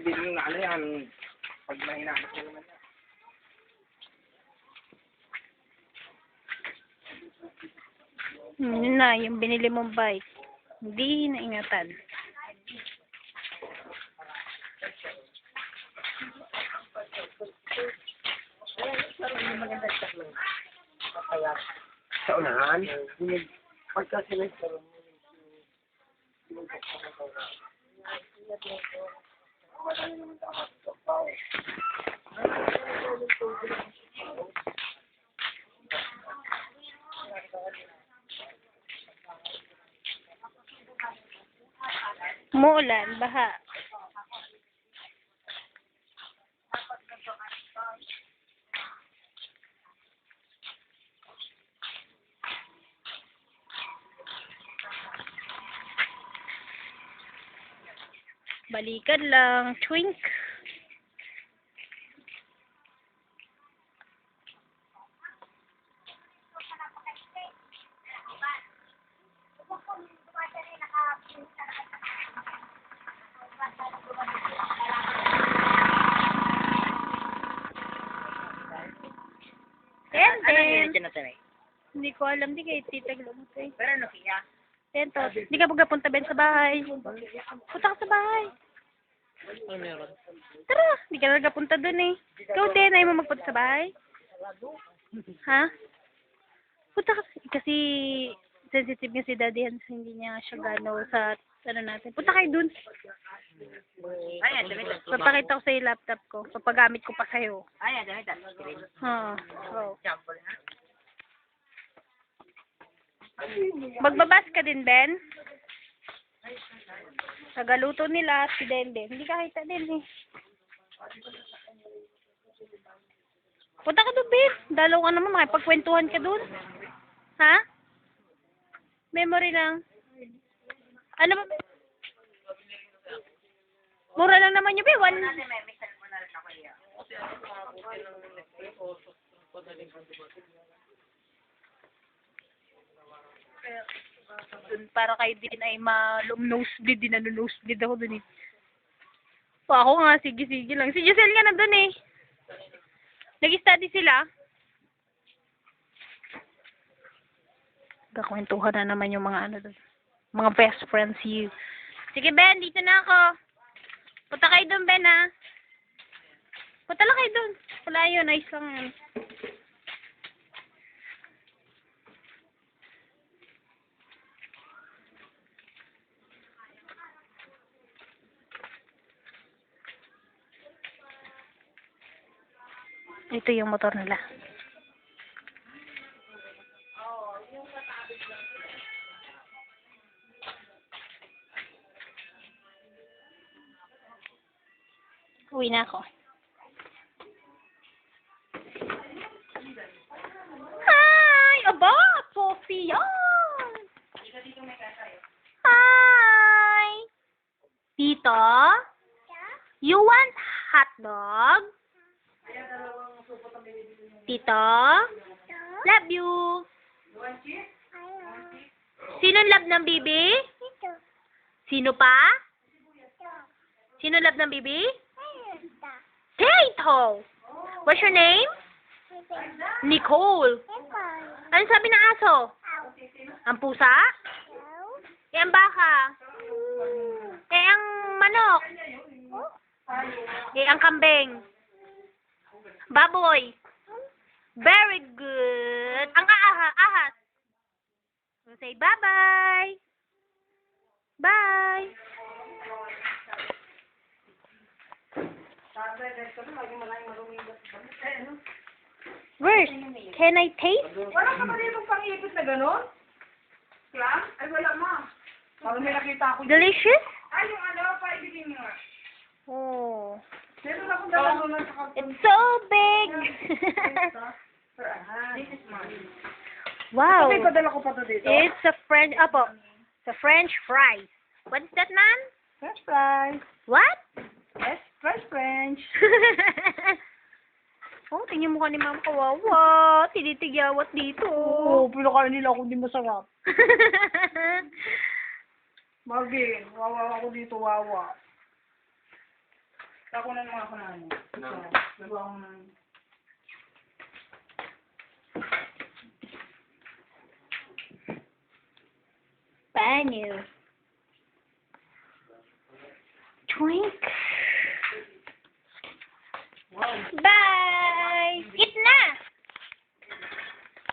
Hindi mo na ano yan. Pag mahinahanap mo naman yan. Yun na, yung binili mong bike. Hindi naingatan. Sa unahan? Pagka sila Umuulan, baha. Balikan lang, twink. Hindi ko alam, di kayo titaglan ko eh. Pero ano kaya? Tento, hindi ka pagkapunta Ben sa bahay. Punta ka sa bahay. Ano meron? Tara, hindi ka nagkapunta dun eh. Ikaw din, ayaw mo magpunta sa bahay? Ha? Punta ka, kasi sensitive nga si Daddy Hans, hindi niya siya gano sa ano natin. Punta kayo dun. Ayan, damit. Papakita ko sa yung laptop ko. Papagamit ko pa sa'yo. Ayan, damit. Oo. Oh. Sample ha? Magbabas ka din, Ben? Tagaluto nila si Dende. Hindi ka kita din eh. Punta ka doon, Ben. Dalaw ka naman, makipagkwentuhan ka doon. Ha? Memory lang. Ano ba? Mura lang naman yun, Ben. Dun, para kayo din ay nosebleed din, nosebleed ako dun eh. O ako nga, sige lang. Si Giselle nga na dun eh. Nag-study sila. Kakwentuhan na naman yung mga ano dun. Mga best friends you. Sige Ben, dito na ako. Punta kayo dun Ben ha. Punta lang kayo dun. Wala yun, nice lang yun. Ito yung motor nila. Uwi na ako. Hi! Aba! Sophia! Hi! Tito? You want hot dog? Tito? Love you. Sino love ng bibi? Sino pa? Sino love ng bibi? Tito. What's your name? Nicole. Ano sabi ng aso? Ang pusa? Eh, ang baka? Eh, ang manok? Eh, ang kambing? Baboy? Very good. Ang ahas? Say bye-bye. Bye. Where's? Can I taste? Wala ka pa rin pang-ipit na gano'n? Kaya? Ay, wala ma. Parang may nakita ako. Delicious? Ay, yung ano, paibigin mo. Oh. Meron akong dalawa naman sa kapatid. It's so big. This is mine. Wow. Okay, padala ko pa to dito. It's a French, it's a French fries. What's that, man? French fries. What? Yes, French. Oh, tingin mo ka ni Ma'am kawawa. Tinitigyawat dito. Oo, pinakain nila ako hindi masarap. Marvin, wawa ako dito, wawa. Takunan mo ako na ano. No. Nagawa ko ng... Banyo. Twink.